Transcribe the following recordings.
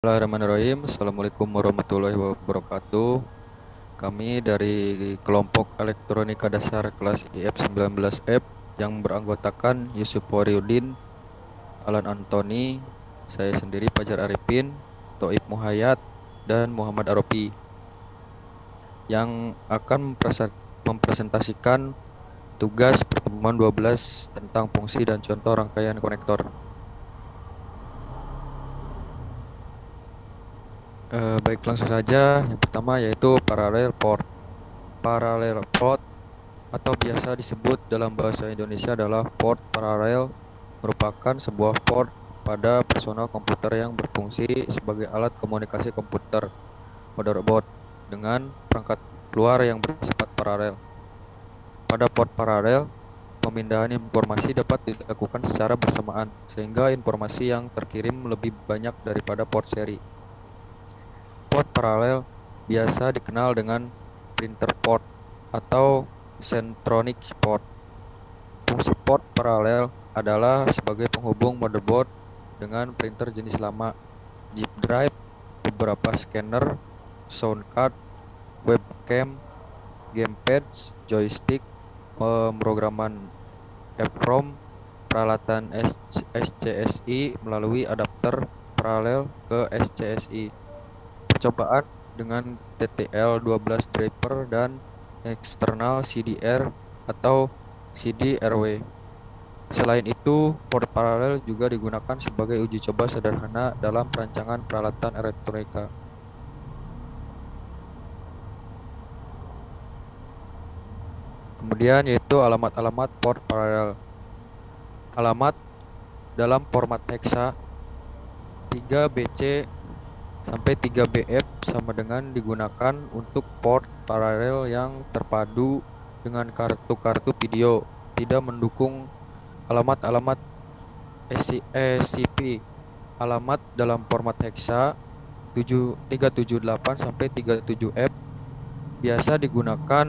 Bismillahirrahmanirrahim. Assalamualaikum warahmatullahi wabarakatuh. Kami dari kelompok elektronika dasar kelas IF19F yang beranggotakan Yusuf Waryudin, Alan Antoni, saya sendiri Fajar Arifin, Toib Muhayyad, dan Muhammad Aropi yang akan mempresentasikan tugas pertemuan 12 tentang fungsi dan contoh rangkaian konektor. Baik, langsung saja. Yang pertama yaitu parallel port. Parallel port atau biasa disebut dalam bahasa Indonesia adalah port paralel merupakan sebuah port pada personal komputer yang berfungsi sebagai alat komunikasi komputer motherboard dengan perangkat luar yang bersifat paralel. Pada port paralel, pemindahan informasi dapat dilakukan secara bersamaan sehingga informasi yang terkirim lebih banyak daripada port seri. Port paralel biasa dikenal dengan printer port atau Centronic port. Fungsi port paralel adalah sebagai penghubung motherboard dengan printer jenis lama, zip drive, beberapa scanner, sound card, webcam, gamepads, joystick, pemrograman EEPROM, peralatan SCSI melalui adapter paralel ke SCSI. Percobaan dengan TTL12 driver dan eksternal CDR atau CDRW. Selain itu, port paralel juga digunakan sebagai uji coba sederhana dalam perancangan peralatan elektronika. Kemudian yaitu alamat-alamat port paralel. Alamat dalam format hexa 3BC sampai 3BF sama dengan digunakan untuk port paralel yang terpadu dengan kartu-kartu video, tidak mendukung alamat-alamat SCP. Alamat dalam format hexa 378 sampai 37F biasa digunakan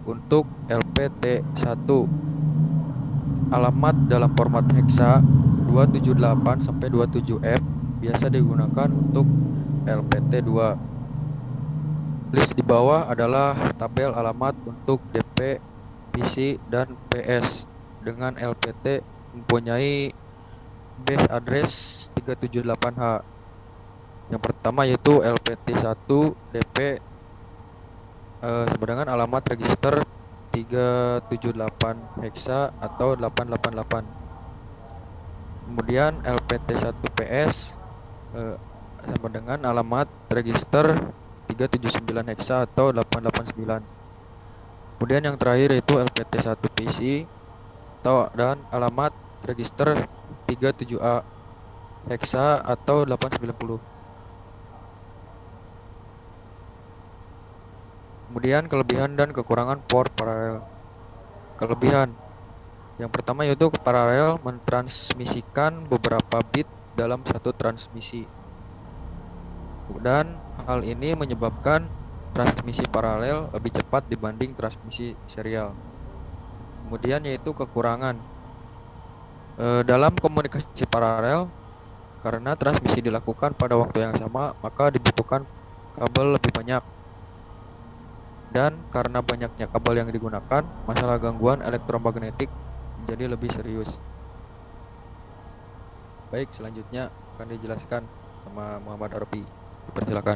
untuk LPT1. Alamat dalam format hexa 278 sampai 27F biasa digunakan untuk LPT2. List di bawah adalah tabel alamat untuk DP, PC, dan PS dengan LPT mempunyai base address 378H. Yang pertama yaitu LPT1 DP sama dengan alamat register 378 hexa atau 888. Kemudian LPT1 PS sama dengan alamat register 379 hexa atau 889. Kemudian yang terakhir yaitu LPT1 PC dan alamat register 37A hexa atau 890. Kemudian kelebihan dan kekurangan port paralel. Kelebihan yang pertama yaitu paralel mentransmisikan beberapa bit dalam satu transmisi. Dan hal ini menyebabkan transmisi paralel lebih cepat dibanding transmisi serial. Kemudian yaitu kekurangan dalam komunikasi paralel, karena transmisi dilakukan pada waktu yang sama, maka dibutuhkan kabel lebih banyak. Dan karena banyaknya kabel yang digunakan, masalah gangguan elektromagnetik menjadi lebih serius. Baik, selanjutnya akan dijelaskan sama Muhammad Aropi. Dipersilakan.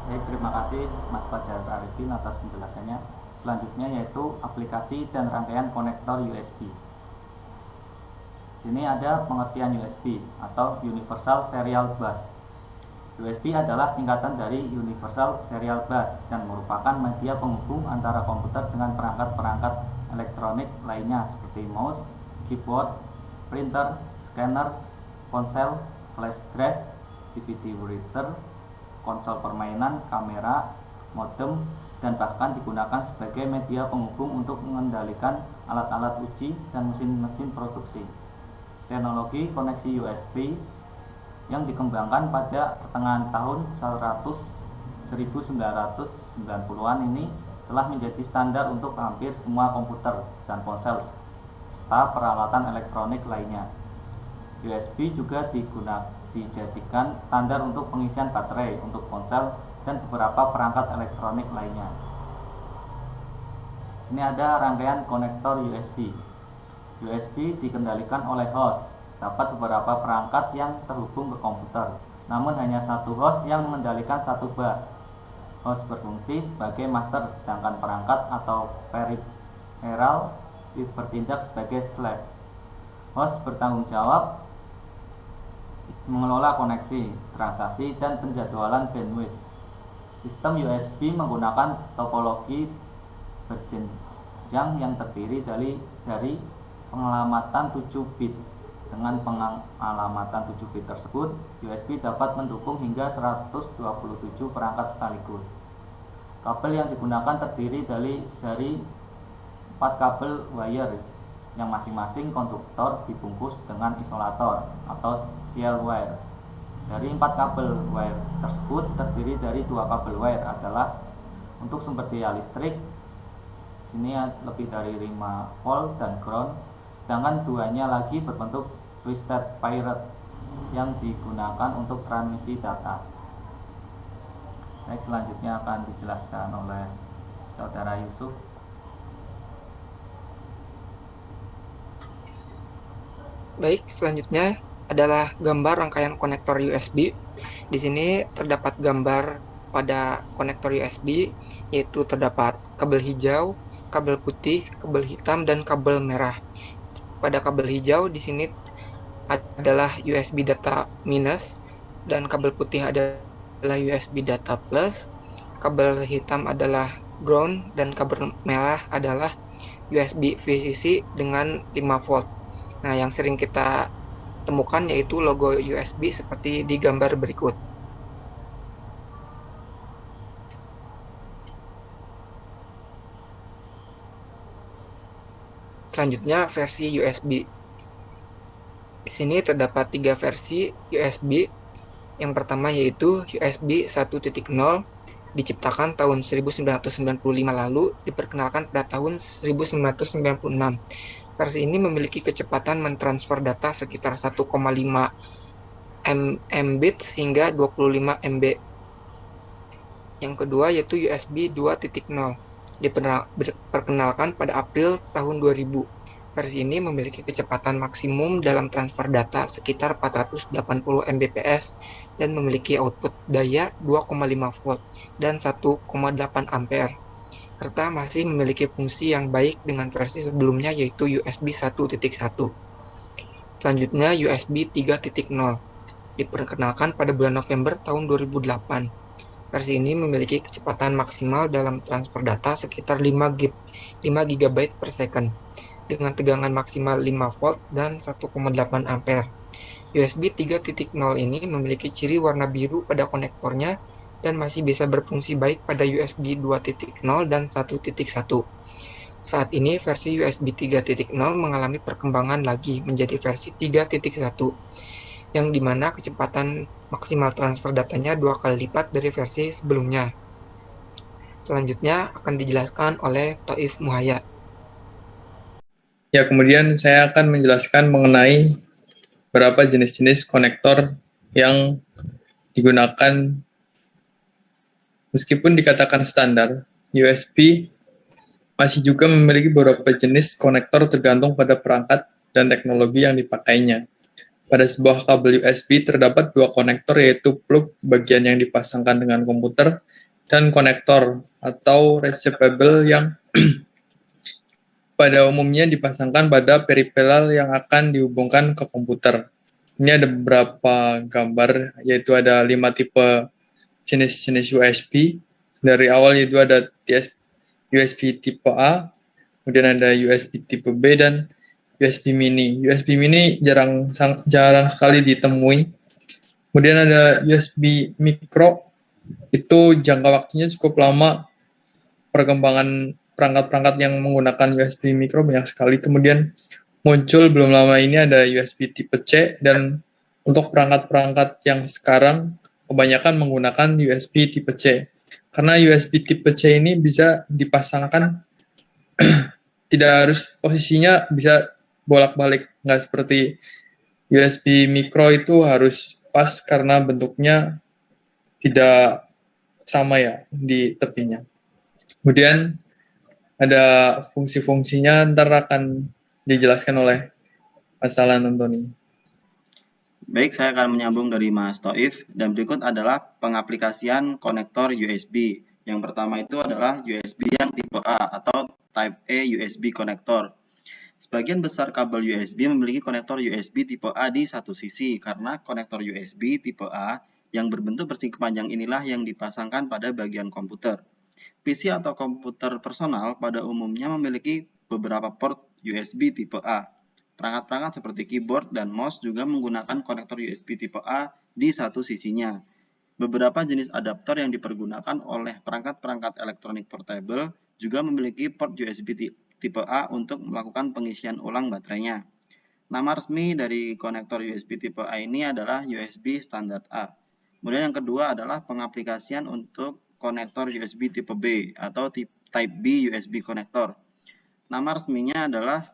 Baik, terima kasih Mas Fajar Arifin atas penjelasannya. Selanjutnya yaitu aplikasi dan rangkaian konektor USB. Sini ada pengertian USB atau Universal Serial Bus. USB adalah singkatan dari Universal Serial Bus dan merupakan media penghubung antara komputer dengan perangkat-perangkat elektronik lainnya seperti mouse, keyboard, printer, scanner, ponsel, flash drive, DVD reader, konsol permainan, kamera, modem, dan bahkan digunakan sebagai media penghubung untuk mengendalikan alat-alat uji dan mesin-mesin produksi. Teknologi koneksi USB yang dikembangkan pada pertengahan tahun 1990-an ini telah menjadi standar untuk hampir semua komputer dan ponsel serta peralatan elektronik lainnya. USB juga dijadikan standar untuk pengisian baterai untuk ponsel dan beberapa perangkat elektronik lainnya. Sini ada rangkaian konektor USB. USB dikendalikan oleh host, dapat beberapa perangkat yang terhubung ke komputer, namun hanya satu host yang mengendalikan satu bus. Host berfungsi sebagai master, sedangkan perangkat atau peripheral bertindak sebagai slave. Host bertanggung jawab mengelola koneksi, transaksi, dan penjadwalan bandwidth. Sistem USB menggunakan topologi berjenjang yang terdiri dari pengalamatan 7 bit. Dengan pengalamatan 7 bit tersebut, USB dapat mendukung hingga 127 perangkat sekaligus. Kabel yang digunakan terdiri dari 4 kabel wire yang masing-masing konduktor dibungkus dengan isolator atau shield wire. Dari 4 kabel wire tersebut terdiri dari 2 kabel wire adalah untuk sumber daya listrik, sini lebih dari 5 volt dan ground, sedangkan duanya lagi berbentuk twisted pair yang digunakan untuk transmisi data. Baik, selanjutnya akan dijelaskan oleh saudara Yusuf. Baik, selanjutnya adalah gambar rangkaian konektor USB. Di sini terdapat gambar pada konektor USB, yaitu terdapat kabel hijau, kabel putih, kabel hitam, dan kabel merah. Pada kabel hijau di sini adalah USB data minus, dan kabel putih adalah USB data plus, kabel hitam adalah ground, dan kabel merah adalah USB VCC dengan 5 volt. Nah, yang sering kita temukan yaitu logo USB seperti di gambar berikut. Selanjutnya, versi USB. Di sini terdapat 3 versi USB. Yang pertama yaitu USB 1.0, diciptakan tahun 1995 lalu, diperkenalkan pada tahun 1996. Versi ini memiliki kecepatan mentransfer data sekitar 1,5 Mbit hingga 25 MB. Yang kedua yaitu USB 2.0, diperkenalkan pada April tahun 2000. Versi ini memiliki kecepatan maksimum dalam transfer data sekitar 480 Mbps dan memiliki output daya 2,5 volt dan 1,8 ampere, serta masih memiliki fungsi yang baik dengan versi sebelumnya yaitu USB 1.1. Selanjutnya USB 3.0, diperkenalkan pada bulan November tahun 2008. Versi ini memiliki kecepatan maksimal dalam transfer data sekitar 5 GB per second dengan tegangan maksimal 5 volt dan 1,8 ampere. USB 3.0 ini memiliki ciri warna biru pada konektornya dan masih bisa berfungsi baik pada USB 2.0 dan 1.1. Saat ini versi USB 3.0 mengalami perkembangan lagi menjadi versi 3.1, yang dimana kecepatan maksimal transfer datanya 2 kali lipat dari versi sebelumnya. Selanjutnya akan dijelaskan oleh Taif Muhaya. Ya, kemudian saya akan menjelaskan mengenai beberapa jenis-jenis konektor yang digunakan. Meskipun dikatakan standar, USB masih juga memiliki beberapa jenis konektor tergantung pada perangkat dan teknologi yang dipakainya. Pada sebuah kabel USB terdapat 2 konektor, yaitu plug bagian yang dipasangkan dengan komputer dan konektor atau receivable yang pada umumnya dipasangkan pada peripheral yang akan dihubungkan ke komputer. Ini ada beberapa gambar, yaitu ada 5 tipe jenis-jenis USB. Dari awal yaitu ada USB tipe A, kemudian ada USB tipe B, dan USB mini. USB mini jarang sekali ditemui. Kemudian ada USB micro, itu jangka waktunya cukup lama. Perkembangan perangkat-perangkat yang menggunakan USB micro banyak sekali. Kemudian muncul belum lama ini ada USB tipe C, dan untuk perangkat-perangkat yang sekarang kebanyakan menggunakan USB tipe C. Karena USB tipe C ini bisa dipasangkan tidak harus posisinya, bisa bolak-balik, nggak seperti USB micro itu harus pas karena bentuknya tidak sama ya di tepinya. Kemudian ada fungsi-fungsinya, ntar akan dijelaskan oleh Mas Alan Antoni. Baik, saya akan menyambung dari Mas Toif, dan berikut adalah pengaplikasian konektor USB. Yang pertama itu adalah USB yang tipe A atau Type A USB konektor. Sebagian besar kabel USB memiliki konektor USB tipe A di satu sisi, karena konektor USB tipe A yang berbentuk persegi panjang inilah yang dipasangkan pada bagian komputer. PC atau komputer personal pada umumnya memiliki beberapa port USB tipe A. Perangkat-perangkat seperti keyboard dan mouse juga menggunakan konektor USB tipe A di satu sisinya. Beberapa jenis adaptor yang dipergunakan oleh perangkat-perangkat elektronik portable juga memiliki port USB tipe A untuk melakukan pengisian ulang baterainya. Nama resmi dari konektor USB tipe A ini adalah USB standar A. Kemudian yang kedua adalah pengaplikasian untuk konektor USB tipe B atau Type B USB konektor. Nama resminya adalah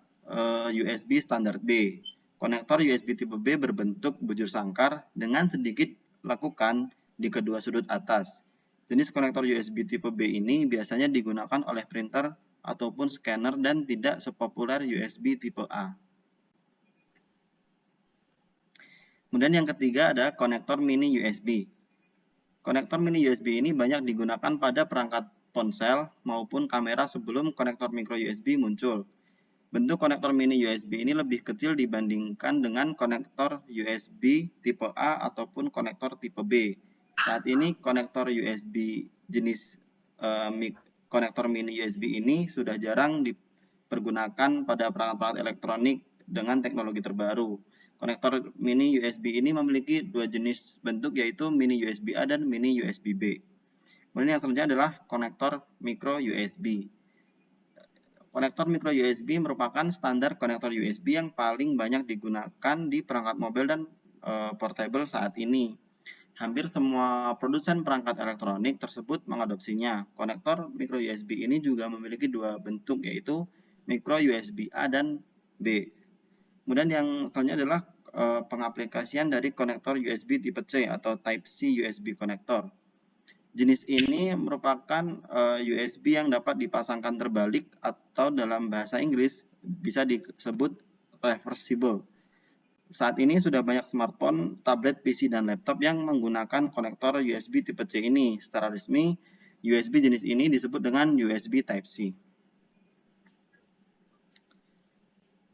USB standar B. Konektor USB tipe B berbentuk bujur sangkar dengan sedikit lekukan di kedua sudut atas. Jenis konektor USB tipe B ini biasanya digunakan oleh printer ataupun scanner dan tidak sepopuler USB tipe A. Kemudian yang ketiga ada konektor mini USB. Konektor mini USB ini banyak digunakan pada perangkat ponsel maupun kamera sebelum konektor micro USB muncul. Bentuk konektor mini USB ini lebih kecil dibandingkan dengan konektor USB tipe A ataupun konektor tipe B. Saat ini konektor USB jenis konektor mini USB ini sudah jarang dipergunakan pada perangkat-perangkat elektronik dengan teknologi terbaru. Konektor mini USB ini memiliki dua jenis bentuk, yaitu mini USB A dan mini USB B. Kemudian yang selanjutnya adalah konektor micro USB. Konektor micro USB merupakan standar konektor USB yang paling banyak digunakan di perangkat mobil dan portable saat ini. Hampir semua produsen perangkat elektronik tersebut mengadopsinya. Konektor micro USB ini juga memiliki dua bentuk, yaitu micro USB A dan B. Kemudian yang selanjutnya adalah pengaplikasian dari konektor USB tipe C atau Type C USB konektor. Jenis ini merupakan USB yang dapat dipasangkan terbalik atau dalam bahasa Inggris bisa disebut reversible. Saat ini sudah banyak smartphone, tablet, PC, dan laptop yang menggunakan konektor USB tipe C ini. Secara resmi, USB jenis ini disebut dengan USB Type-C.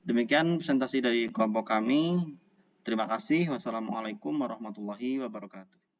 Demikian presentasi dari kelompok kami. Terima kasih. Wassalamualaikum warahmatullahi wabarakatuh.